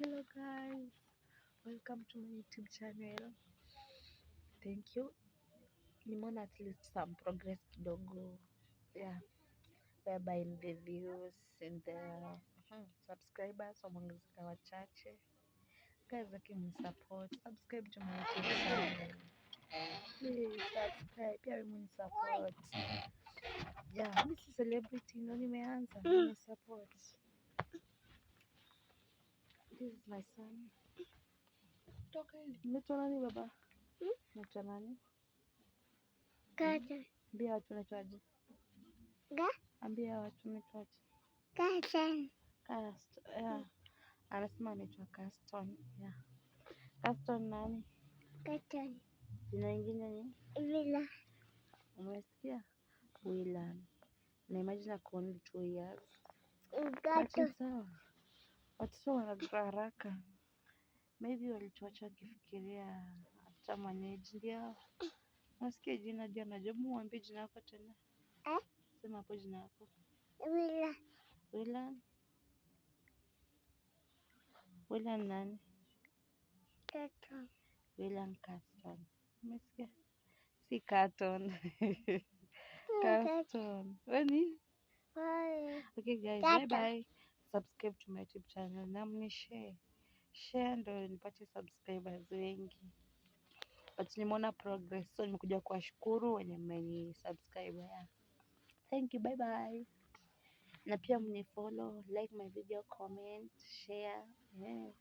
Hello guys, welcome to my YouTube channel. Thank you. Nimeona at least some progress kidogo, yeah, whereby in the views in the subscribers wameongezeka wachache. Guys, lakini support, subscribe to my YouTube channel. Please subscribe, pia wewe support. Yeah, mimi si celebrity, ndo nimeanza, ni support. This is my son. Unaitwa nani baba? Unaitwa nani? Kata. Ambia watu unaitwaje? Ambia watu unaitwaje? Kaston. Yeah. Anasema anaitwa Kaston. Yeah. Kaston nani? Kaston. Jina lingine ni? Willa. Umesikia? Willan. Na imagine ako only 2 years. Gato. Sawa. Watoto wanagrow haraka. Maybe walituacha wakifikiria hata manage ndio. Nasikia jina jana najua mwambie jina lako tena. Sema hapo jina lako. Willa. Willan. Willan nani? Kaston. Willan Kaston. Umesikia? Si Carton. Kaston. Wani? Okay guys, bye bye. Subscribe to my YouTube channel na mnishare. Share ndo nipate subscribers wengi. But nimeona progress, so nimekuja kuwashukuru wenye mmeni subscribe. Yeah. Thank you, bye bye. Na pia mnifollow, like my video, comment, share. Yeah.